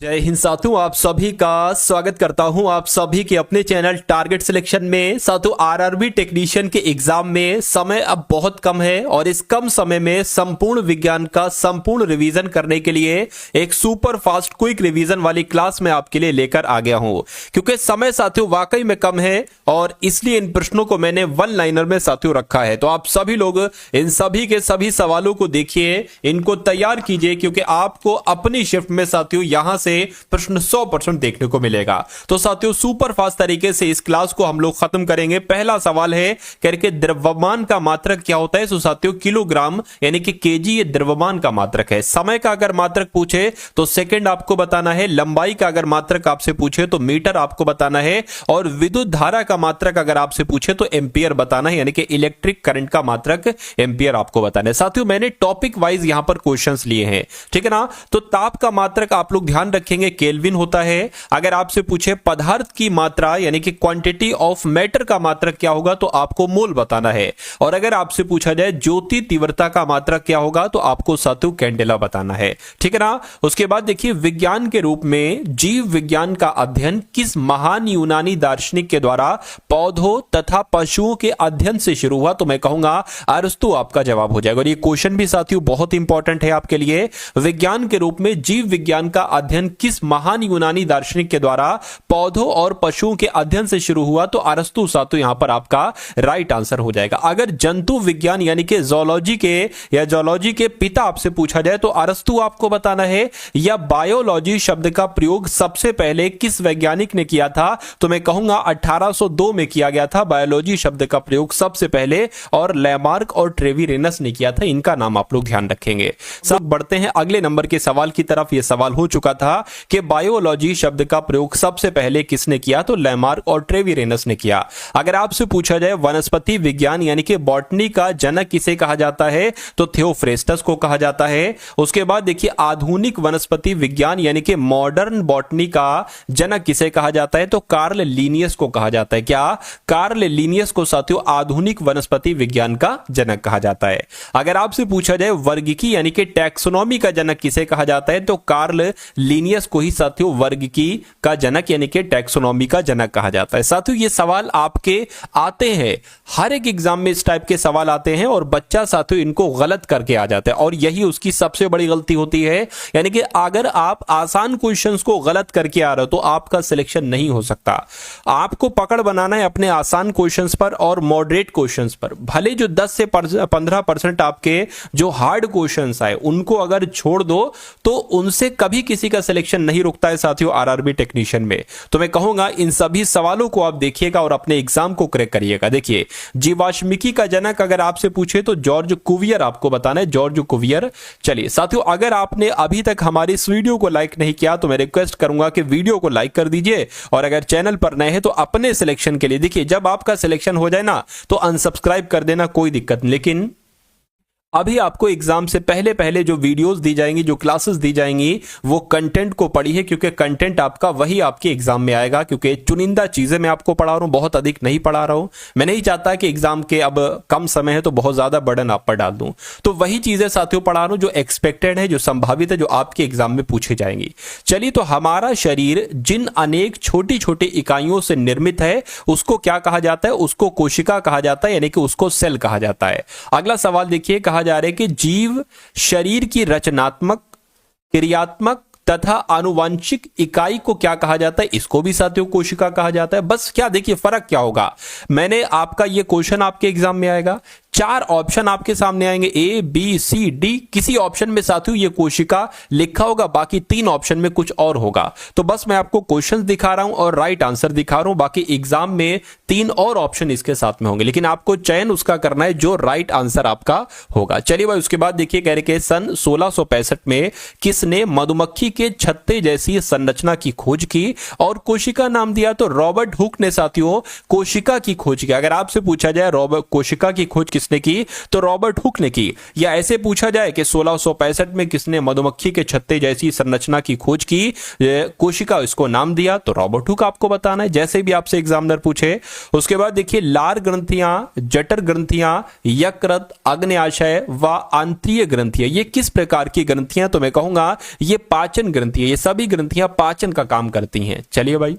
जय हिंद साथियों, आप सभी का स्वागत करता हूं आप सभी के अपने चैनल टारगेट सिलेक्शन में। साथियों, आरआरबी टेक्नीशियन के एग्जाम में समय अब बहुत कम है और इस कम समय में संपूर्ण विज्ञान का संपूर्ण रिवीजन करने के लिए एक सुपर फास्ट क्विक रिवीजन वाली क्लास में आपके लिए लेकर आ गया हूं। क्योंकि समय साथियों वाकई में कम है और इसलिए इन प्रश्नों को मैंने वन लाइनर में साथियों रखा है। तो आप सभी लोग इन सभी के सभी सवालों को देखिए, इनको तैयार कीजिए, क्योंकि आपको अपनी शिफ्ट में साथियों यहां से प्रश्न 100% देखने को मिलेगा। तो साथियों सुपर फास्ट तरीके से इस क्लास को हम लोग खत्म करेंगे। पहला सवाल है करके द्रव्यमान का मात्रक क्या होता है। तो साथियों किलोग्राम यानी कि केजी ये द्रव्यमान का मात्रक है। समय का अगर मात्रक पूछे तो सेकंड आपको बताना है। लंबाई का अगर मात्रक आपसे पूछे तो मीटर आपको बताना है। और विद्युत धारा का मात्रक अगर आपसे पूछे तो एम्पियर बताना है, यानी कि इलेक्ट्रिक करंट का मात्रक एम्पियर आपको बताना है। साथियों मैंने टॉपिक वाइज यहां पर क्वेश्चंस लिए हैं, ठीक है ना। तो ताप का मात्रक आप लोग ध्यान रखेंगे केल्विन होता है। अगर आपसे पूछे पदार्थ की मात्रा यानी कि क्वांटिटी ऑफ मैटर का मात्रक क्या होगा तो आपको मोल बताना है। और अगर आपसे पूछा जाए ज्योति तीव्रता का मात्रक क्या होगा तो आपको साथियों कैंडेला बताना है, ठीक है ना। उसके बाद देखिए विज्ञान के रूप में जीव विज्ञान का अध्ययन किस महान यूनानी दार्शनिक के द्वारा पौधों तथा पशुओं के अध्ययन से शुरू हुआ। तो मैं कहूंगा अरस्तु आपका जवाब हो जाएगा। और ये क्वेश्चन भी साथियों बहुत इंपॉर्टेंट है आपके लिए। विज्ञान के रूप में जीव विज्ञान का अध्ययन किस महान यूनानी दार्शनिक के द्वारा पौधों और पशुओं के अध्ययन से शुरू हुआ तो अरस्तु साथियों यहां पर आपका राइट आंसर हो जाएगा। अगर जंतु विज्ञान यानी कि जूलॉजी के या जूलॉजी के पिता आपसे पूछा जाए तो अरस्तु आपको बताना है। या बायोलॉजी शब्द का प्रयोग सबसे पहले किस वैज्ञानिक ने किया था तो मैं कहूंगा 1802 में किया गया था बायोलॉजी शब्द का प्रयोग सबसे पहले, और लैमार्क और ट्रेविरेनस ने किया था। इनका नाम आप लोग ध्यान रखेंगे। सब बढ़ते हैं अगले नंबर के सवाल की तरफ। यह सवाल हो चुका था कि बायोलॉजी शब्द का प्रयोग सबसे पहले किसने किया तो लैमार्क और ट्रेविरेनस ने किया। अगर आपसे पूछा जाए वनस्पति विज्ञान यानी कि बॉटनी का जनक किसे कहा जाता है तो थियोफ्रेस्टस को कहा जाता है। उसके बाद देखिए आधुनिक वनस्पति विज्ञान यानी कि मॉडर्न बॉटनी का जनक किसे कहा जाता है तो कार्ल लिनियस को कहा जाता है। क्या कार्ल लिनियस को साथियों आधुनिक वनस्पति विज्ञान का जनक कहा जाता है। अगर आपसे पूछा जाए वर्गीकी यानी कि टैक्सोनॉमी का जनक किसे कहा जाता है तो कार्ल लिनियस को ही साथियों वर्गीकी का जनक यानी कि टैक्सोनॉमी का जनक कहा जाता है। साथियों ये सवाल आपके आते हैं, हर एक एग्जाम में इस टाइप के सवाल आते हैं और बच्चा साथियों इनको गलत करके आ जाता है और यही उसकी सबसे बड़ी गलती होती है। यानी कि अगर आप आसान क्वेश्चंस को गलत करके आ रहे हो तो आपका सिलेक्शन नहीं हो सकता। आपको पकड़ बनाना है अपने आसान क्वेश्चंस पर और मॉडरेट क्वेश्चंस पर। भले जो 10 से 15% आपके जो हार्ड क्वेश्चंस आए उनको अगर छोड़ दो तो उनसे कभी किसी का सिलेक्शन नहीं रुकता है साथियों आरआरबी टेक्नीशियन में। तो मैं कहूंगा इन सभी सवालों को आप देखिएगा और अपने एग्जाम को क्रैक करिएगा। देखिए जीवाश्मिकी का जनक अगर आपसे पूछे तो जॉर्ज कुवियर आपको बताना है, जॉर्ज कुवियर। चलिए साथियों अगर आपने अभी तक हमारी इस वीडियो को लाइक नहीं किया तो मैं रिक्वेस्ट करूंगा कि वीडियो को लाइक कर दीजिए और अगर चैनल पर नए हैं तो अपने सिलेक्शन के लिए देखिए जब आपका सिलेक्शन हो जाए ना तो अनसब्सक्राइब कर देना, कोई दिक्कत नहीं। लेकिन अभी आपको एग्जाम से पहले पहले जो वीडियोस दी जाएंगी, जो क्लासेस दी जाएंगी वो कंटेंट को पढ़िए, क्योंकि कंटेंट आपका वही आपके एग्जाम में आएगा। क्योंकि चुनिंदा चीजें मैं आपको पढ़ा रहा हूं, बहुत अधिक नहीं पढ़ा रहा हूं। मैं नहीं चाहता कि एग्जाम के अब कम समय है तो बहुत ज्यादा बर्डन आप पर डाल दूं। तो वही चीजें साथियों पढ़ा रहा हूं जो एक्सपेक्टेड है, जो संभावित है, जो आपके एग्जाम में पूछी जाएंगी। चलिए तो हमारा शरीर जिन अनेक छोटी छोटी इकाइयों से निर्मित है उसको क्या कहा जाता है, उसको कोशिका कहा जाता है, यानी कि उसको सेल कहा जाता है। अगला सवाल देखिए, कहा जा रहा है कि जीव शरीर की रचनात्मक, क्रियात्मक तथा आनुवंशिक इकाई को क्या कहा जाता है, इसको भी साथियों कोशिका कहा जाता है। बस क्या देखिए फर्क क्या होगा, मैंने आपका ये क्वेश्चन आपके एग्जाम में आएगा, 4 ऑप्शन आपके सामने आएंगे ए बी सी डी। किसी ऑप्शन में साथियों ये कोशिका लिखा होगा, बाकी 3 ऑप्शन में कुछ और होगा। तो बस मैं आपको क्वेश्चंस दिखा रहा हूं और राइट आंसर दिखा रहा हूं, बाकी एग्जाम में 3 और ऑप्शन इसके साथ में होंगे, लेकिन आपको चयन उसका करना है जो राइट आंसर आपका होगा। चलिए भाई उसके बाद देखिए कह रहे कि सन 1665 में किसने मधुमक्खी के छत्ते जैसी संरचना की खोज की और कोशिका नाम दिया तो रॉबर्ट हुक ने साथियों कोशिका की खोज की। अगर आपसे पूछा जाए रॉबर्ट कोशिका की खोज किसने की, तो रॉबर्ट हुक ने की। या ऐसे पूछा जाए कि 1665 में किसने मधुमक्खी के छत्ते जैसी संरचना की खोज की, कोशिका इसको नाम दिया, तो रॉबर्ट हुक आपको बताना है, जैसे भी आपसे एग्जामिनर पूछे। उसके बाद देखिए लार ग्रंथियां, जठर ग्रंथियां, यकृत, अग्न्याशय व आंत्रीय ग्रंथियां, ये किस प्रकार की ग्रंथियां, तो मैं कहूंगा ये पाचन ग्रंथियां, ये सभी ग्रंथियां पाचन का काम करती हैं। चलिए भाई,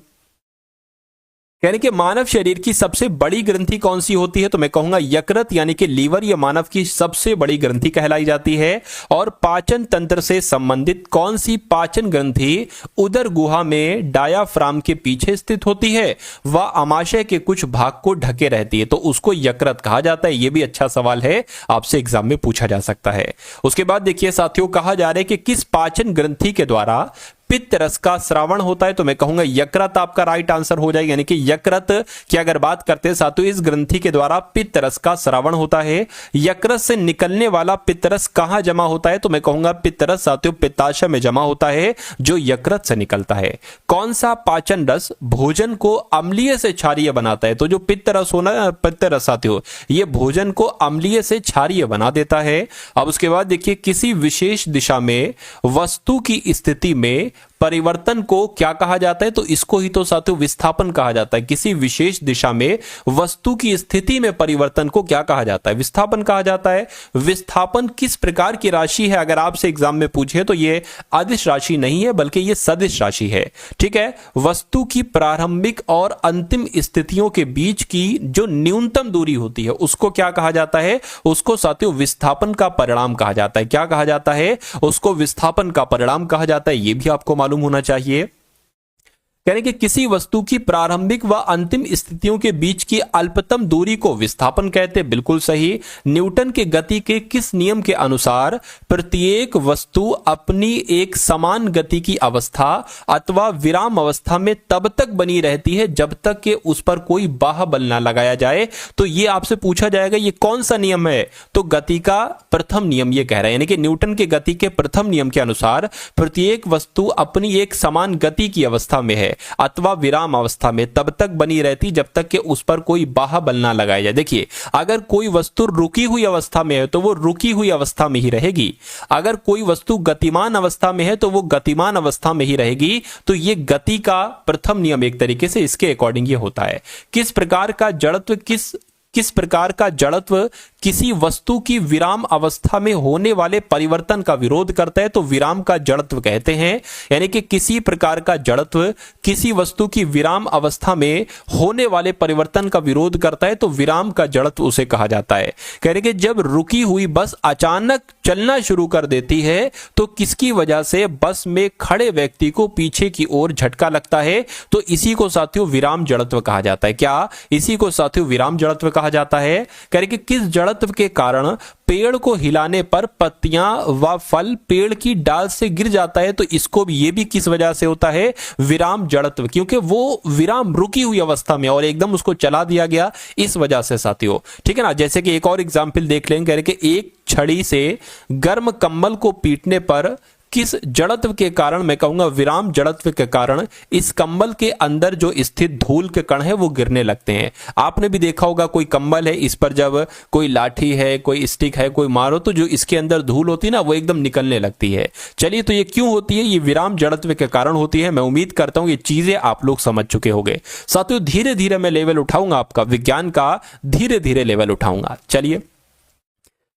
यानी कि मानव शरीर की सबसे बड़ी ग्रंथि कौन सी होती है, तो मैं कहूंगा यकृत यानी कि लीवर, यह मानव की सबसे बड़ी ग्रंथि कहलाई जाती है। और पाचन तंत्र से संबंधित कौन सी पाचन ग्रंथि उदर गुहा में डायाफ्राम के पीछे स्थित होती है व आमाशय के कुछ भाग को ढके रहती है, तो उसको यकृत कहा जाता है। यह भी अच्छा सवाल है, आपसे एग्जाम में पूछा जा सकता है। उसके बाद देखिए साथियों, कहा जा रहा है कि किस पाचन ग्रंथि के द्वारा पित्त रस का श्रावण होता है, तो मैं कहूंगा यकृत आपका राइट आंसर हो जाएगा। यानी कि यकृत की अगर बात करते हैं साथियों, इस ग्रंथि के द्वारा पित्त रस का श्रावण होता है। यकृत से निकलने वाला पित्त रस कहां जमा होता है, तो मैं कहूंगा पित्त रस साथियों पित्ताशय में जमा होता है, जो यकृत से निकलता है। कौन सा पाचन रस भोजन को अम्लीय से क्षारीय बनाता है, तो जो पित्त रस होना, पित्त रस साथियों ये भोजन को अम्लीय से क्षारीय बना देता है। अब उसके बाद देखिए, किसी विशेष दिशा में वस्तु की स्थिति में परिवर्तन को क्या कहा जाता है, तो इसको ही तो साथियों विस्थापन कहा जाता है। किसी विशेष दिशा में वस्तु की स्थिति में परिवर्तन को क्या कहा जाता है, विस्थापन कहा जाता है। विस्थापन किस प्रकार की राशि है, अगर आपसे एग्जाम में पूछे तो यह अदिश राशि नहीं है, बल्कि यह सदिश राशि है। ठीक है, वस्तु की प्रारंभिक और अंतिम स्थितियों के बीच की जो न्यूनतम दूरी होती है उसको क्या कहा जाता है, उसको साथियों विस्थापन का परिणाम कहा जाता है। क्या कहा जाता है, उसको विस्थापन का परिणाम कहा जाता है। यह भी आपको मालूम होना चाहिए। यानी कि किसी वस्तु की प्रारंभिक व अंतिम स्थितियों के बीच की अल्पतम दूरी को विस्थापन कहते हैं, बिल्कुल सही। न्यूटन के गति के किस नियम के अनुसार प्रत्येक वस्तु अपनी एक समान गति की अवस्था अथवा विराम अवस्था में तब तक बनी रहती है जब तक कि उस पर कोई बाह्य बल ना लगाया जाए, तो यह आपसे पूछा जाएगा ये कौन सा नियम है, तो गति का प्रथम नियम ये कह रहा है। यानी कि न्यूटन के गति के प्रथम नियम के अनुसार प्रत्येक वस्तु अपनी एक समान गति की अवस्था में है अथवा विराम अवस्था में तब तक बनी रहती जब तक कि उस पर कोई बाह्य बल ना लगाया जाए। देखिए, अगर कोई वस्तु रुकी हुई अवस्था में है तो वो रुकी हुई अवस्था में ही रहेगी, अगर कोई वस्तु गतिमान अवस्था में है तो वो गतिमान अवस्था में ही रहेगी। तो ये गति का प्रथम नियम एक तरीके से इसके अकॉर्डिंग ये होता है। किस प्रकार का जड़त्व किस प्रकार का जड़त्व किसी वस्तु की विराम अवस्था में होने वाले परिवर्तन का विरोध करता है, तो विराम का जड़त्व कहते हैं। यानी कि किसी प्रकार का जड़त्व किसी वस्तु की विराम अवस्था में होने वाले परिवर्तन का विरोध करता है, तो विराम का जड़त्व उसे कहा जाता है। कह रहे कि जब रुकी हुई बस अचानक चलना शुरू कर देती है तो किसकी वजह से बस में खड़े व्यक्ति को पीछे की ओर झटका लगता है, तो इसी को साथियों विराम जड़त्व कहा जाता है। क्या इसी को साथियों विराम जड़त्व कहा जाता है। कह रहे कि किस जड़त्व के कारण पेड़ को हिलाने पर पत्तियां व फल पेड़ की डाल से गिर जाता है, तो इसको भी ये भी किस वजह से होता है, विराम जड़त्व, क्योंकि वो विराम रुकी हुई अवस्था में और एकदम उसको चला दिया गया, इस वजह से साथियों। ठीक है ना, जैसे कि एक और एग्जाम्पल देख लेंगे। कह रहे कि एक छड़ी से गर्म कंबल को पीटने पर किस जड़त्व के कारण, मैं कहूंगा विराम जड़त्व के कारण, इस कंबल के अंदर जो स्थित धूल के कण है वो गिरने लगते हैं। आपने भी देखा होगा कोई कंबल है, इस पर जब कोई लाठी है, कोई स्टिक है, कोई मारो तो जो इसके अंदर धूल होती है ना वो एकदम निकलने लगती है। चलिए, तो ये क्यों होती है, ये विराम जड़त्व के कारण होती है। मैं उम्मीद करता हूं ये चीजें आप लोग समझ चुके होंगे। साथियों, धीरे धीरे मैं लेवल उठाऊंगा, आपका विज्ञान का धीरे धीरे लेवल उठाऊंगा। चलिए,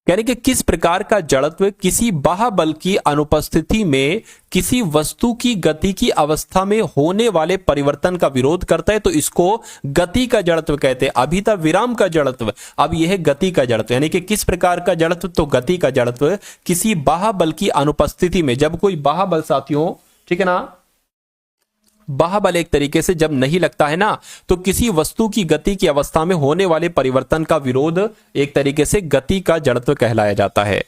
यानी कि किस प्रकार का जड़त्व किसी बाह्य बल की अनुपस्थिति में किसी वस्तु की गति की अवस्था में होने वाले परिवर्तन का विरोध करता है, तो इसको गति का जड़त्व कहते हैं। अभी था विराम का जड़त्व, अब यह है गति का जड़त्व। यानी कि किस प्रकार का जड़त्व, तो गति का जड़त्व किसी बाह्य बल की अनुपस्थिति में, जब कोई बाह्य बल साथियों, ठीक है ना, बाह्य बल एक तरीके से जब नहीं लगता है ना, तो किसी वस्तु की गति की अवस्था में होने वाले परिवर्तन का विरोध एक तरीके से गति का जड़त्व कहलाया जाता है।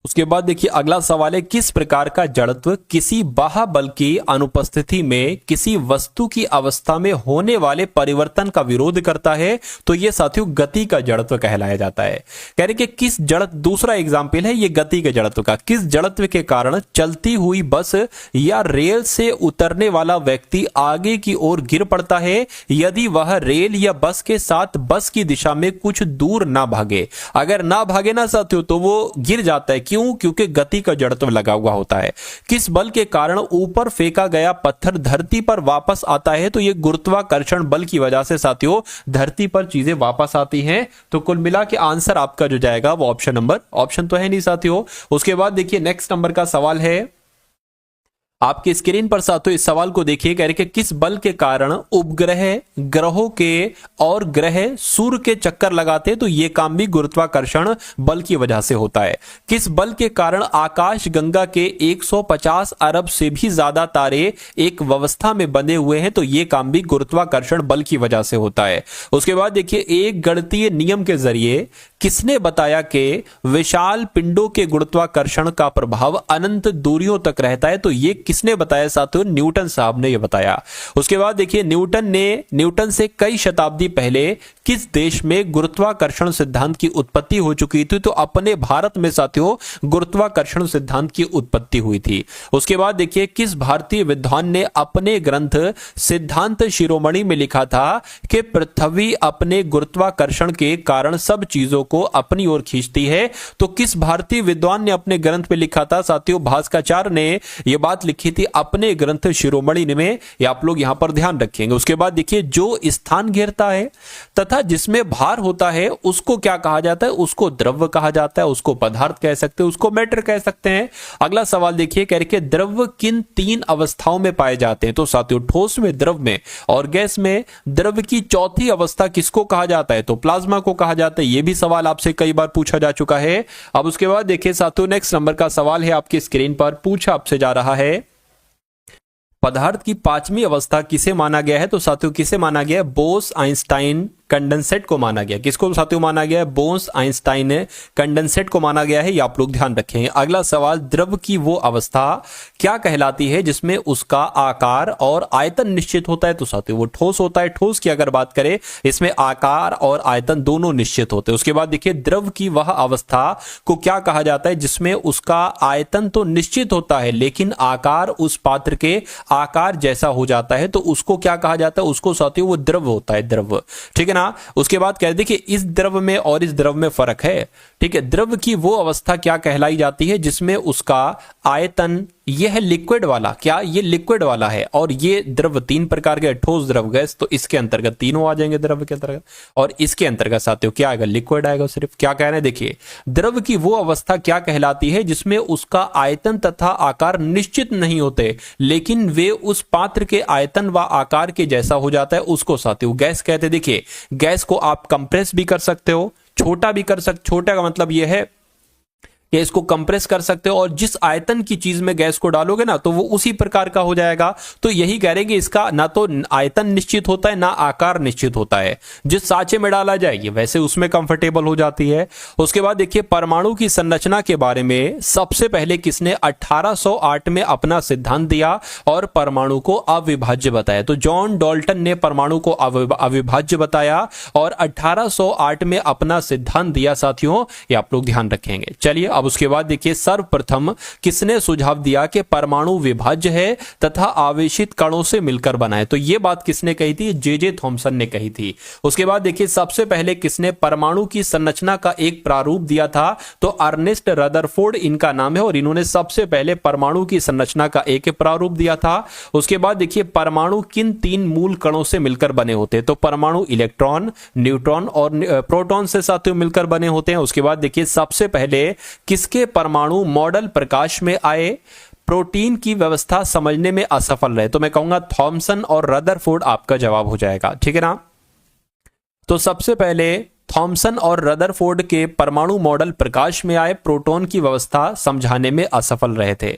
उसके बाद देखिए अगला सवाल है, किस प्रकार का जड़त्व किसी बाह्य बल की अनुपस्थिति में किसी वस्तु की अवस्था में होने वाले परिवर्तन का विरोध करता है? तो ये साथियों गति का जड़त्व कहलाया जाता है। कह रहे कि किस जड़त्व, दूसरा एग्जाम्पल है ये गति के जड़त्व का, किस जड़त्व के कारण चलती हुई बस या रेल से उतरने वाला व्यक्ति आगे की ओर गिर पड़ता है यदि वह रेल या बस के साथ बस की दिशा में कुछ दूर ना भागे? अगर ना भागे ना साथियों तो वो गिर जाता है। क्यों? क्योंकि गति का जड़त्व लगा हुआ होता है। किस बल के कारण ऊपर फेंका गया पत्थर धरती पर वापस आता है? तो यह गुरुत्वाकर्षण बल की वजह से साथियों धरती पर चीजें वापस आती हैं। तो कुल मिला के आंसर आपका जो जाएगा वो ऑप्शन तो है नहीं साथियों। उसके बाद देखिए नेक्स्ट नंबर का सवाल है, आपके स्क्रीन पर साथियों इस सवाल को देखिए। कह रहे कि किस बल के कारण उपग्रह ग्रहों के और ग्रह सूर्य के चक्कर लगाते हैं? तो यह काम भी गुरुत्वाकर्षण बल की वजह से होता है। किस बल के कारण आकाश गंगा के 150 अरब से भी ज्यादा तारे एक व्यवस्था में बंधे हुए हैं? तो यह काम भी गुरुत्वाकर्षण बल की वजह से होता है। उसके बाद देखिए एक गणितीय नियम के जरिए किसने बताया कि विशाल पिंडों के गुरुत्वाकर्षण का प्रभाव अनंत दूरियों तक रहता है? तो यह किसने बताया साथियों? न्यूटन साहब ने यह बताया। उसके बाद देखिए न्यूटन से कई शताब्दी पहले किस देश में गुरुत्वाकर्षण सिद्धांत की उत्पत्ति हो चुकी थी? तो अपने भारत में साथियों गुरुत्वाकर्षण सिद्धांत की उत्पत्ति हुई थी। उसके बाद देखिए किस भारतीय विद्वान ने अपने ग्रंथ सिद्धांत शिरोमणि में लिखा था कि पृथ्वी अपने गुरुत्वाकर्षण के कारण सब चीजों को अपनी ओर खींचती है? तो किस भारतीय विद्वान ने अपने ग्रंथ में लिखा था साथियों? भास्कराचार्य ने यह बात लिखी थी अपने ग्रंथ शिरोमणि में। ये आप लोग यहां पर ध्यान रखेंगे। उसके बाद देखिए जो स्थान घेरता है तथा जिसमें भार होता है उसको क्या कहा जाता है? उसको द्रव्य कहा जाता है, उसको पदार्थ कह सकते हैं, उसको मैटर कह सकते हैं। अगला सवाल देखिए, कह रहे द्रव्य किन 3 अवस्थाओं में पाए जाते हैं? तो साथियों ठोस में, द्रव में और गैस में। द्रव्य की चौथी अवस्था किसको कहा जाता है? तो प्लाज्मा को कहा जाता है। यह भी सवाल आपसे कई बार पूछा जा चुका है। अब उसके बाद देखिए साथियों नेक्स्ट नंबर का सवाल है आपकी स्क्रीन पर, पूछा आपसे जा रहा है, पदार्थ की 5वीं अवस्था किसे माना गया है? तो साथियों किसे माना गया है? बोस आइंस्टाइन कंडेंसेट को माना गया। किसको साथियों माना गया है? बोस आइंस्टाइन कंडेंसेट को माना गया है। ये आप लोग ध्यान रखेंगे। अगला सवाल, द्रव की वो अवस्था क्या कहलाती है जिसमें उसका आकार और आयतन निश्चित होता है? तो साथियों वो ठोस होता है। ठोस की अगर बात करें इसमें आकार और आयतन दोनों निश्चित होते हैं। उसके बाद देखिए द्रव की वह अवस्था को क्या कहा जाता है जिसमें उसका आयतन तो निश्चित होता है लेकिन आकार उस पात्र के आकार जैसा हो जाता है? तो उसको क्या कहा जाता है? उसको साथियों वो द्रव होता है, द्रव। ठीक है ना। उसके बाद कह देखिए इस द्रव में और इस द्रव में फर्क है। ठीक है, द्रव की वो अवस्था क्या कहलाई जाती है जिसमें उसका आयतन, यह है लिक्विड वाला, क्या ये लिक्विड वाला है, और ये द्रव 3 प्रकार के, ठोस, द्रव, गैस। तो इसके अंतर्गत तीनों आ जाएंगे द्रव के अंतर्गत, और इसके अंतर्गत साथियों क्या आएगा? लिक्विड आएगा सिर्फ। क्या कह रहे हैं देखिए, द्रव की वो अवस्था क्या कहलाती है जिसमें उसका आयतन तथा आकार निश्चित नहीं होते लेकिन वे उस पात्र के आयतन व आकार के जैसा हो जाता है, उसको साथियों गैस कहते हैं। देखिए गैस को आप कंप्रेस भी कर सकते हो, छोटा भी कर सकते। छोटा का मतलब यह है कि इसको कंप्रेस कर सकते हो और जिस आयतन की चीज में गैस को डालोगे ना तो वो उसी प्रकार का हो जाएगा। तो यही कह रहे हैं कि इसका ना तो आयतन निश्चित होता है ना आकार निश्चित होता है। जिस सांचे में डाला जाएगी वैसे उसमें कंफर्टेबल हो जाती है। उसके बाद देखिए परमाणु की संरचना के बारे में सबसे पहले किसने 1808 में अपना सिद्धांत दिया और परमाणु को अविभाज्य बताया? तो जॉन डाल्टन ने परमाणु को अविभाज्य बताया और 1808 में अपना सिद्धांत दिया साथियों, ये आप लोग ध्यान रखेंगे। चलिए अब उसके बाद देखिए सर्वप्रथम किसने सुझाव दिया कि परमाणु विभाज्य है तथा आवेशित कणों से मिलकर बना है? तो यह बात किसने कही थी? जे थॉमसन ने कही थी। उसके बाद देखिए सबसे पहले किसने परमाणु की संरचना का एक प्रारूप दिया था? तो अर्नेस्ट रदरफोर्ड इनका नाम है और इन्होंने सबसे पहले परमाणु की संरचना का एक प्रारूप दिया था। उसके बाद देखिए परमाणु किन 3 मूल कणों से मिलकर बने होते हैं? तो परमाणु इलेक्ट्रॉन, न्यूट्रॉन और प्रोटॉन से साथियों मिलकर बने होते हैं। उसके बाद देखिए सबसे पहले किसके परमाणु मॉडल प्रकाश में आए? प्रोटीन की व्यवस्था समझने में असफल रहे? तो मैं कहूंगा थॉमसन और रदरफोर्ड आपका जवाब हो जाएगा। ठीक है ना। तो सबसे पहले थॉमसन और रदरफोर्ड के परमाणु मॉडल प्रकाश में आए, प्रोटॉन की व्यवस्था समझाने में असफल रहे थे।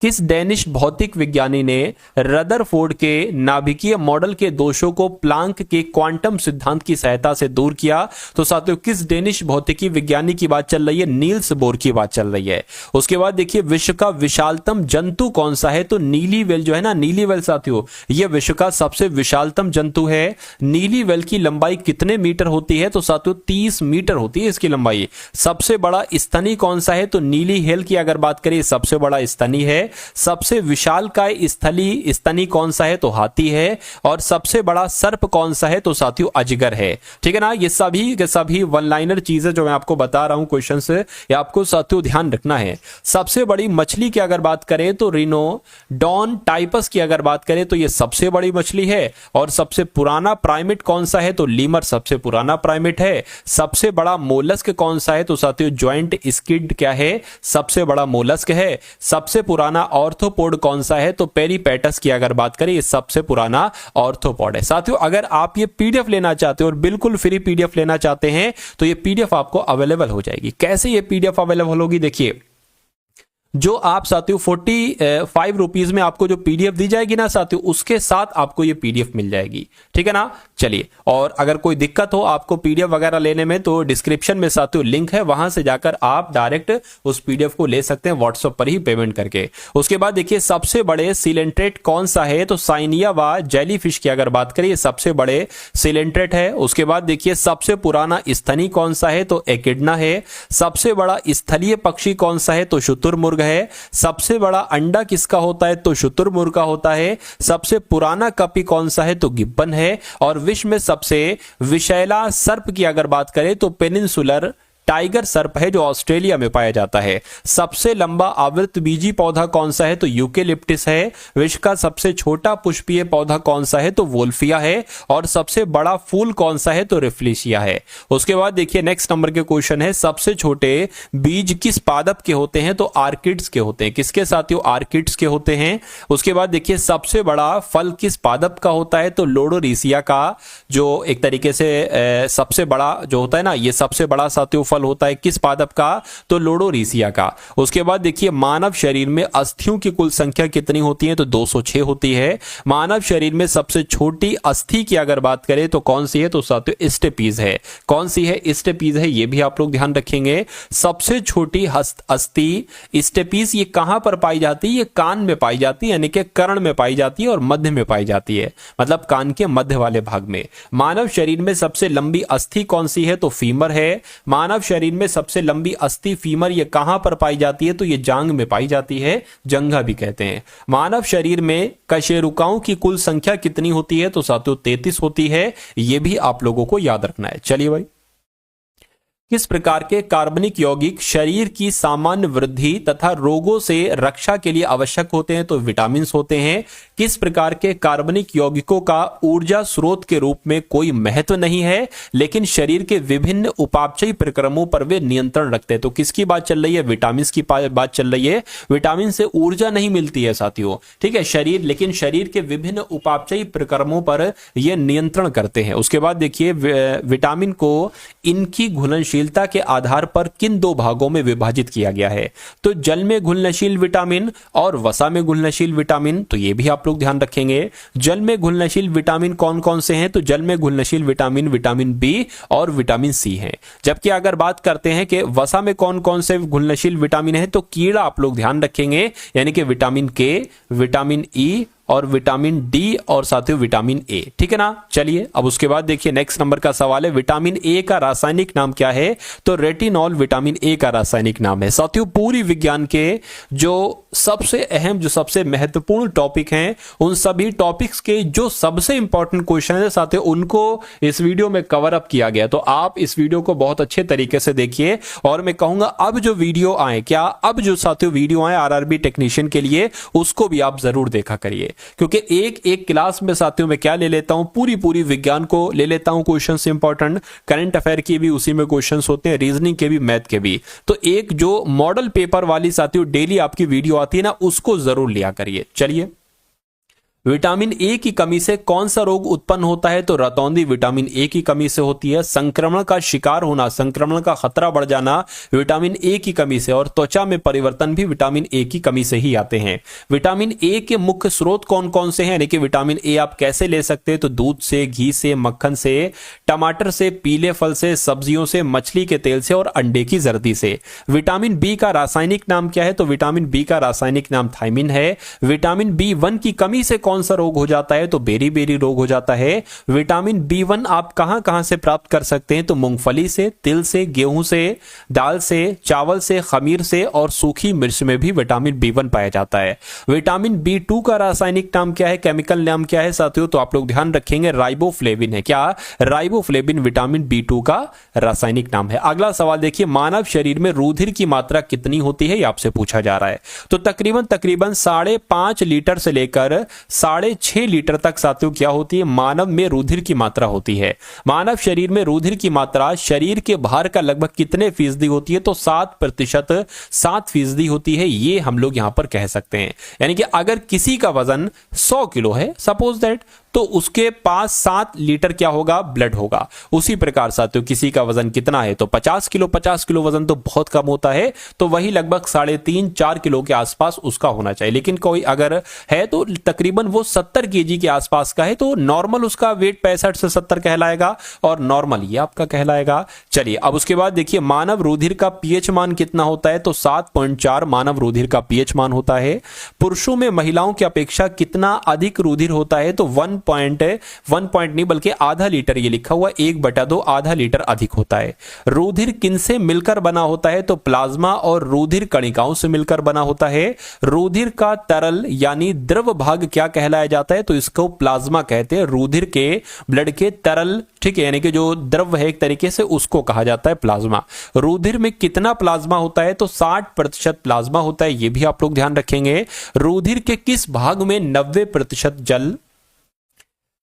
किस डेनिश भौतिक विज्ञानी ने रदरफोर्ड के नाभिकीय मॉडल के दोषों को प्लांक के क्वांटम सिद्धांत की सहायता से दूर किया? तो साथियों किस डेनिश भौतिकी विज्ञानी की बात चल रही है? नील्स बोर की बात चल रही है। उसके बाद देखिए विश्व का विशालतम जंतु कौन सा है? तो नीली व्हेल जो है ना, नीली व्हेल साथियों, यह विश्व का सबसे विशालतम जंतु है। नीली व्हेल की लंबाई कितने मीटर होती है? तो साथियों 30 मीटर होती है इसकी लंबाई। सबसे बड़ा स्तनी कौन सा है? तो नीली व्हेल की अगर बात करें सबसे बड़ा स्तनी है। सबसे विशालकाय स्थली स्तनी कौन सा है? तो हाथी है। और सबसे बड़ा सर्प कौन सा है? तो साथियों अजगर है। ठीक है ना, ये सभी के सभी वन लाइनर चीजें जो मैं आपको बता रहा हूं क्वेश्चन से, ये आपको साथियों ध्यान रखना है। सबसे बड़ी मछली की अगर बात करें तो रिनोडॉन टाइपस की अगर बात करें तो ये सबसे बड़ी मछली है। और सबसे पुराना प्राइमेट कौन सा है? तो लीमर सबसे पुराना प्राइमेट है। सबसे बड़ा मोलस्क कौन सा है? तो साथियों ज्वाइंट स्क्विड क्या है? सबसे बड़ा मोलस्क है। सबसे पुराना ऑर्थोपोड कौन सा है? तो पेरीपेटस की अगर बात करें ये सबसे पुराना ऑर्थोपोड है। साथियों अगर आप ये पीडीएफ लेना चाहते हो और बिल्कुल फ्री पीडीएफ लेना चाहते हैं तो ये पीडीएफ आपको अवेलेबल हो जाएगी। कैसे ये पीडीएफ अवेलेबल होगी? देखिए जो आप साथियों 45 रुपीज में आपको जो पीडीएफ दी जाएगी ना साथियों, उसके साथ आपको ये पीडीएफ मिल जाएगी। ठीक है ना, चलिए। और अगर कोई दिक्कत हो आपको पीडीएफ वगैरह लेने में तो डिस्क्रिप्शन में साथियों लिंक है, वहां से जाकर आप डायरेक्ट उस पीडीएफ को ले सकते हैं व्हाट्सएप पर ही पेमेंट करके। उसके बाद देखिए सबसे बड़े सिलेंट्रेट कौन सा है? तो साइनिया व जेलीफिश की अगर बात करें सबसे बड़े सिलेंट्रेट है। उसके बाद देखिए सबसे पुराना स्तनी कौन सा है? तो एकिडना है। सबसे बड़ा स्थलीय पक्षी कौन सा है? तो शुतुरमुर्ग है। सबसे बड़ा अंडा किसका होता है? तो शुतुरमुर्ग का होता है। सबसे पुराना कपी कौन सा है? तो गिब्बन है। और विश्व में सबसे विषैला सर्प की अगर बात करें तो पेनिनसुलर टाइगर सर्प है जो ऑस्ट्रेलिया में पाया जाता है। सबसे लंबा आवृत बीजी पौधा कौन सा है? तो यूकेलिप्टिस है। विश्व का सबसे छोटा पुष्पीय पौधा कौन सा है? तो वोल्फिया है। और सबसे बड़ा फूल कौन सा है? तो रिफ्लेशिया है। उसके बाद देखिए नेक्स्ट नंबर के क्वेश्चन है सबसे छोटे बीज किस पादप के होते हैं? तो आर्किड्स के होते हैं। किसके साथियों? आर्किड्स के होते हैं। उसके बाद देखिए सबसे बड़ा फल किस पादप का होता है? तो लोडोरिसिया का, जो एक तरीके से सबसे बड़ा जो होता है ना, ये सबसे बड़ा साथियों फल होता है किस पादप का? तो लोडोरिसिया का। उसके बाद देखिए मानव शरीर में अस्थियों की कुल संख्या कितनी होती है? तो 206 होती है। मानव शरीर में सबसे छोटी अस्थि की अगर बात करें तो कौन सी है? तो साथियों स्टेपीज है। कौन सी है? स्टेपीज है। ये भी आप लोग ध्यान रखेंगे। सबसे छोटी अस्थि स्टेपीज ये कहां पर पाई जाती है? ये कान में पाई जाती है, यानी कि कर्ण में पाई जाती है और मध्य में पाई जाती है, मतलब कान के मध्य वाले भाग में। मानव शरीर में सबसे लंबी अस्थि कौन सी है? तो फीमर है। मानव शरीर में सबसे लंबी अस्थि फीमर ये कहां पर पाई जाती है? तो ये जांघ में पाई जाती है, जंघा भी कहते हैं। मानव शरीर में कशेरुकाओं की कुल संख्या कितनी होती है? तो साथियों 33 होती है। ये भी आप लोगों को याद रखना है। चलिए भाई, किस प्रकार के कार्बनिक यौगिक शरीर की सामान्य वृद्धि तथा रोगों से रक्षा के लिए आवश्यक होते हैं? तो विटामिन होते हैं। किस प्रकार के कार्बनिक यौगिकों का ऊर्जा स्रोत के रूप में कोई महत्व नहीं है, लेकिन शरीर के विभिन्न उपापचयी प्रक्रमों पर वे नियंत्रण रखते हैं? तो किसकी बात चल रही है? विटामिन की बात चल रही है। विटामिन से ऊर्जा नहीं मिलती है साथियों, ठीक है, शरीर, लेकिन शरीर के विभिन्न उपापचयी प्रक्रमों पर यह नियंत्रण करते हैं। उसके बाद देखिए विटामिन को इनकी घुलनशीलता के आधार पर किन दो भागों में विभाजित किया गया है? तो जल में घुलनशील विटामिन और वसा में घुलनशील विटामिन। तो ये भी आप लोग ध्यान रखेंगे। जल में घुलनशील विटामिन कौन कौन से हैं? तो जल में घुलनशील विटामिन विटामिन बी और विटामिन सी हैं। जबकि अगर बात करते हैं कि वसा में कौन कौन से घुलनशील विटामिन है, तो कीड़ा आप लोग ध्यान रखेंगे, यानी कि विटामिन के, विटामिन ई और विटामिन डी और साथियों विटामिन ए। ठीक है ना, चलिए अब उसके बाद देखिए नेक्स्ट नंबर का सवाल है विटामिन ए का रासायनिक नाम क्या है? तो रेटिनॉल विटामिन ए का रासायनिक नाम है। साथियों पूरी विज्ञान के जो सबसे अहम, जो सबसे महत्वपूर्ण टॉपिक हैं, उन सभी टॉपिक्स के जो सबसे इंपॉर्टेंट क्वेश्चन है साथियों, उनको इस वीडियो में कवर अप किया गया। तो आप इस वीडियो को बहुत अच्छे तरीके से देखिए। और मैं कहूंगा अब जो वीडियो आए, क्या अब जो साथियों वीडियो आए आरआरबी टेक्नीशियन के लिए, उसको भी आप जरूर देखा करिए, क्योंकि एक एक क्लास में साथियों में क्या ले लेता हूं, पूरी विज्ञान को ले लेता हूं क्वेश्चन से इंपॉर्टेंट, करंट अफेयर के भी उसी में क्वेश्चंस होते हैं, रीजनिंग के भी, मैथ के भी। तो एक जो मॉडल पेपर वाली साथियों डेली आपकी वीडियो आती है ना, उसको जरूर लिया करिए। चलिए विटामिन ए की कमी से कौन सा रोग उत्पन्न होता है? तो रतौंधी विटामिन ए की कमी से होती है। संक्रमण का शिकार होना, संक्रमण का खतरा बढ़ जाना विटामिन ए की कमी से, और त्वचा में परिवर्तन भी विटामिन ए की कमी से ही आते हैं। विटामिन ए के मुख्य स्रोत कौन कौन से हैं, यानी कि विटामिन ए आप कैसे ले सकते हैं? तो दूध से, घी से, मक्खन से, टमाटर से, पीले फल से, सब्जियों से, मछली के तेल से और अंडे की जर्दी से। विटामिन बी का रासायनिक नाम क्या है? तो विटामिन बी का रासायनिक नाम थायमिन है। विटामिन बी1 की कमी से कौन सा रोग हो जाता है? तो बेरी रोग हो जाता है। विटामिन बी1 आप कहां कहां से प्राप्त कर सकते हैं? तो मूंगफली से, तिल से, गेहूं से, दाल से, चावल से, खमीर से और सूखी मिर्च में भी विटामिन बी1 पाया जाता है। विटामिन बी2 का रासायनिक नाम क्या है, केमिकल नाम क्या है साथियों? तो आप लोग ध्यान रखेंगे, राइबोफ्लेविन है। क्या? राइबोफ्लेविन विटामिन बी2 का रासायनिक नाम है। अगला सवाल देखिए, मानव शरीर में रुधिर की मात्रा कितनी होती है? ये आपसे पूछा जा रहा है। तो तकरीबन 5.5 लीटर से लेकर 6.5 लीटर तक साथियों क्या होती है? मानव में रुधिर की मात्रा होती है। मानव शरीर में रुधिर की मात्रा शरीर के भार का लगभग कितने फीसदी होती है? तो 7%, 7% होती है। ये हम लोग यहां पर कह सकते हैं। यानी कि अगर किसी का वजन 100 किलो है, सपोज दैट, तो उसके पास 7 लीटर क्या होगा? ब्लड होगा। उसी प्रकार साथियों किसी का वजन कितना है? तो 50 किलो। 50 किलो वजन तो बहुत कम होता है, तो वही लगभग 3.5-4 किलो के आसपास उसका होना चाहिए। लेकिन कोई अगर है तो तकरीबन वो 70 केजी के आसपास का है, तो नॉर्मल उसका वेट 65 से 70 कहलाएगा, और नॉर्मल ये आपका कहलाएगा। चलिए अब उसके बाद देखिए, मानव रुधिर का पीएच मान कितना होता है? तो 7.4 मानव रुधिर का पीएच मान होता है। पुरुषों में महिलाओं की अपेक्षा कितना अधिक रुधिर होता है? तो 1 पॉइंट नहीं बल्कि आधा लीटर, ये लिखा हुआ 1/2 आधा लीटर अधिक होता है। रुधिर किनसे मिलकर बना होता है? तो प्लाज्मा और रुधिर कणिकाओं से मिलकर बना होता है। रुधिर का तरल यानी द्रव भाग क्या कहलाया जाता है? तो इसको प्लाज्मा कहते हैं। रुधिर के, ब्लड के तरल, ठीक है, यानी कि जो द्रव है एक तरीके से, उसको कहा जाता है प्लाज्मा। रुधिर में कितना प्लाज्मा होता है? तो 60% प्लाज्मा होता है। यह भी आप लोग ध्यान रखेंगे। रुधिर के किस भाग में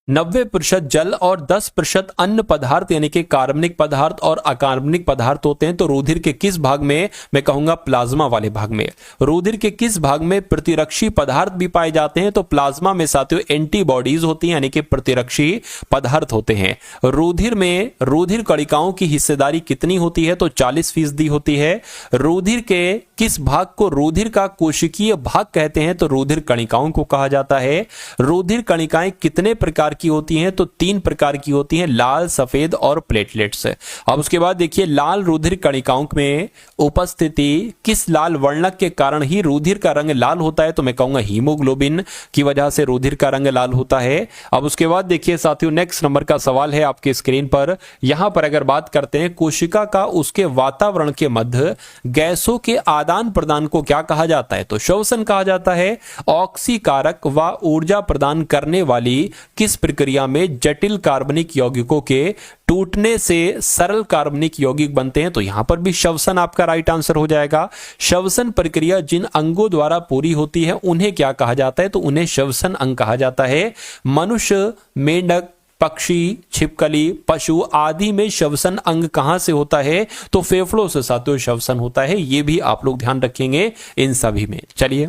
90% जल और 10% अन्य पदार्थ यानी कि कार्बनिक पदार्थ और अकार्बनिक पदार्थ होते हैं? तो रुधिर के किस भाग में? मैं कहूंगा प्लाज्मा वाले भाग में। रुधिर के किस भाग में प्रतिरक्षी पदार्थ भी पाए जाते हैं? तो प्लाज्मा में साथियों एंटीबॉडीज होती हैं, यानी कि प्रतिरक्षी पदार्थ होते हैं। रुधिर में रुधिर कणिकाओं की हिस्सेदारी कितनी होती है? तो 40% होती है। रुधिर के किस भाग को रुधिर का कोशिकीय भाग कहते हैं? तो रुधिर कणिकाओं को कहा जाता है। रुधिर कणिकाएं कितने प्रकार की होती हैं? तो 3 प्रकार की होती हैं, लाल, सफेद और प्लेटलेट्स। अब उसके बाद देखिए, लाल रुधिर कणिकाओं में उपस्थिति किस लाल वर्णक के कारण ही रुधिर का रंग लाल होता है? तो मैं कहूंगा हीमोग्लोबिन की वजह से रुधिर का रंग लाल होता है। अब उसके बाद देखिए साथियों, नेक्स्ट नंबर का सवाल है आपके स्क्रीन पर। यहां पर अगर बात करते हैं, कोशिका का उसके वातावरण के मध्य गैसों के आदान प्रदान को क्या कहा जाता है? तो श्वसन कहा जाता है। ऑक्सीकारक व ऊर्जा प्रदान करने वाली किस प्रक्रिया में जटिल कार्बनिक यौगिकों के टूटने से सरल कार्बनिक यौगिक बनते हैं? तो यहां पर भी श्वसन आपका राइट आंसर हो जाएगा। श्वसन प्रक्रिया जिन अंगों द्वारा पूरी होती है उन्हें क्या कहा जाता है? तो उन्हें श्वसन अंग कहा जाता है। मनुष्य, मेंढक, पक्षी, छिपकली, पशु आदि में श्वसन अंग कहां से होता है? तो फेफड़ों से साथियों श्वसन होता है। यह भी आप लोग ध्यान रखेंगे इन सभी में। चलिए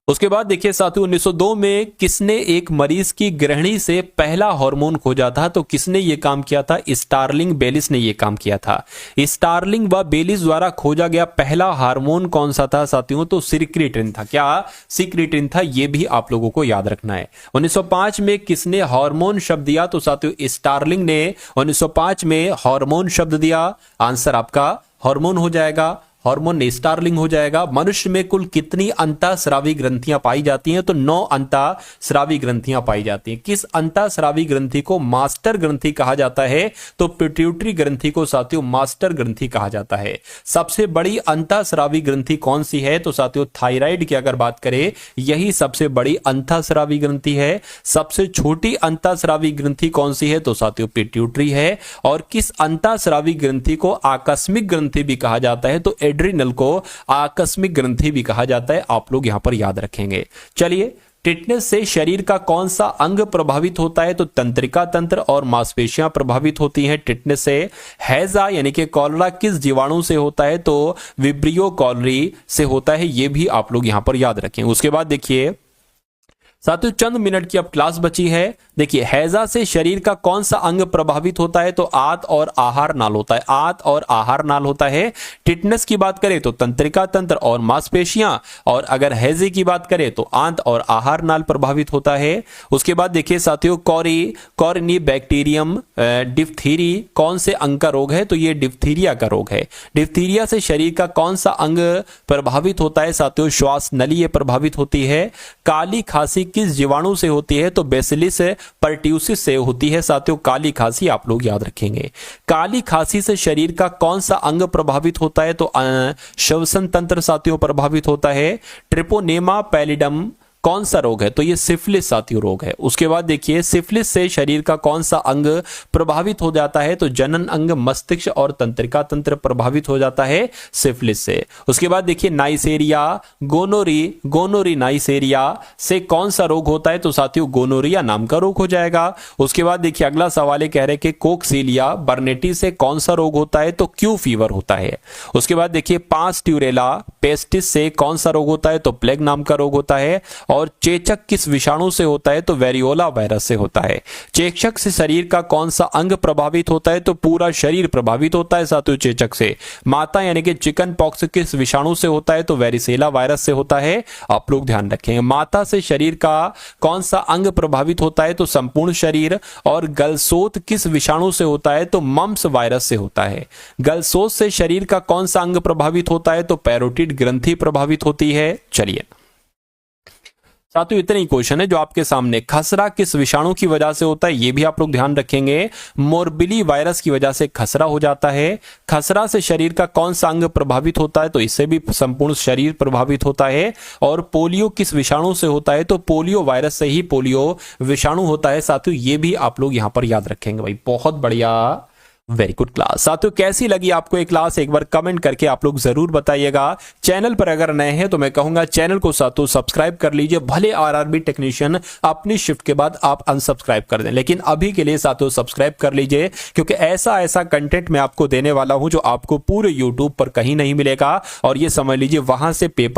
उसके बाद देखिए साथियों, 1902 में किसने एक मरीज की गृहिणी से पहला हार्मोन खोजा था? तो किसने ये काम किया था? स्टार्लिंग बेलिस ने ये काम किया था। स्टार्लिंग व बेलिस द्वारा खोजा गया पहला हार्मोन कौन सा था साथियों? तो सिक्रेटिन था। क्या? सिक्रेटिन था। ये भी आप लोगों को याद रखना है। 1905 में किसने हार्मोन शब्द दिया? तो साथियों स्टार्लिंग ने 1905 में हार्मोन शब्द दिया। आंसर आपका हार्मोन हो जाएगा। हार्मोन ने स्टार्लिंग हो जाएगा। मनुष्य में कुल कितनी अंतःस्रावी ग्रंथियां पाई जाती हैं? तो 9 अंतःस्रावी ग्रंथियां पाई जाती हैं। किस अंतःस्रावी ग्रंथि को मास्टर ग्रंथि कहा जाता है? तो पिट्यूटरी ग्रंथि को साथियों मास्टर ग्रंथि कहा जाता है। सबसे बड़ी अंतःस्रावी ग्रंथि कौन सी है? तो साथियों थायराइड की अगर बात करें, यही सबसे बड़ी अंतःस्रावी ग्रंथि है। सबसे छोटी अंतःस्रावी ग्रंथि कौन सी है? तो साथियों पिट्यूटरी है। और किस अंतःस्रावी ग्रंथि को आकस्मिक ग्रंथि भी कहा जाता है? तो एड्रिनल को आकस्मिक ग्रंथि भी कहा जाता है। आप लोग यहां पर याद रखेंगे। चलिए, टिटनेस से शरीर का कौन सा अंग प्रभावित होता है? तो तंत्रिका तंत्र और मांसपेशियां प्रभावित होती हैं टिटनेस से। हैजा यानी कि कॉलरा किस जीवाणु से होता है? तो विब्रियो कॉलरी से होता है। यह भी आप लोग यहां पर याद रखें। उसके बाद देखिए, साथियों चंद मिनट की अब क्लास बची है। देखिए हैजा से शरीर का कौन सा अंग प्रभावित होता है, तो आंत और आहार नाल होता है, आंत और आहार नाल होता है। टिटनेस की बात करें तो तंत्रिका तंत्र और मांसपेशियां, और अगर हैजे की बात करें तो आंत और आहार नाल प्रभावित होता है। उसके बाद देखिए साथियों कॉरिनी बैक्टीरियम डिप्थीरी कौन से अंग का रोग है, तो ये डिप्थीरिया का रोग है। डिप्थीरिया से शरीर का कौन सा अंग प्रभावित होता है, साथियों श्वास नली प्रभावित होती है। काली खांसी किस जीवाणु से होती है, तो बेसिलिस पर्ट्यूसिस से होती है। साथियों काली खांसी आप लोग याद रखेंगे। काली खांसी से शरीर का कौन सा अंग प्रभावित होता है, तो श्वसन तंत्र साथियों प्रभावित होता है। ट्रिपोनेमा पैलिडम कौन सा रोग है, तो ये सिफिलिस साथियों रोग है। उसके बाद देखिए सिफिलिस से शरीर का कौन सा अंग प्रभावित हो जाता है, तो जनन अंग, मस्तिष्क और तंत्रिका तंत्र प्रभावित हो जाता है सिफिलिस से। उसके बाद देखिए नाइसेरिया गोनोरी नाइसेरिया से कौन सा रोग होता है, तो साथियों गोनोरिया नाम का रोग हो जाएगा। उसके बाद देखिए अगला सवाल कह रहे कि कोक्सीलिया बर्नेटी से कौन सा रोग होता है, तो क्यू फीवर होता है। उसके बाद देखिए पास्ट्यूरेला पेस्टिस से कौन सा रोग होता है, तो प्लेग नाम का रोग होता है। और चेचक किस विषाणु से होता है, तो वेरियोला वायरस से होता है। चेचक से शरीर का कौन सा अंग प्रभावित होता है, तो पूरा शरीर प्रभावित होता है साथियों चेचक से। माता यानी कि चिकन पॉक्स किस विषाणु से होता है, तो वेरिसेला वायरस से होता है। आप लोग ध्यान रखेंगे। माता से शरीर का कौन सा अंग प्रभावित होता है, तो संपूर्ण शरीर। और गलसोत किस विषाणु से होता है, तो मम्स वायरस से होता है। गलसोत से शरीर का कौन सा अंग प्रभावित होता है, तो पैरोटिड ग्रंथि प्रभावित होती है। चलिए साथियों इतने ही क्वेश्चन है जो आपके सामने। खसरा किस विषाणु की वजह से होता है, ये भी आप लोग ध्यान रखेंगे। मोरबिली वायरस की वजह से खसरा हो जाता है। खसरा से शरीर का कौन सा अंग प्रभावित होता है, तो इससे भी संपूर्ण शरीर प्रभावित होता है। और पोलियो किस विषाणु से होता है, तो पोलियो वायरस से ही पोलियो विषाणु होता है। साथियों ये भी आप लोग यहां पर याद रखेंगे भाई। बहुत बढ़िया, वेरी गुड क्लास। साथियों कैसी लगी आपको ये क्लास, एक बार कमेंट करके आप लोग जरूर बताइएगा। चैनल पर अगर नए हैं तो मैं कहूंगा चैनल को साथियों सब्सक्राइब कर लीजिए। भले आरआरबी टेक्नीशियन अपनी शिफ्ट के बाद आप अनसब्सक्राइब कर दें, लेकिन अभी के लिए साथियों सब्सक्राइब कर लीजिए, क्योंकि ऐसा कंटेंट मैं आपको देने वाला हूं जो आपको पूरे यूट्यूब पर कहीं नहीं मिलेगा। और ये समझ लीजिए वहां से पेपर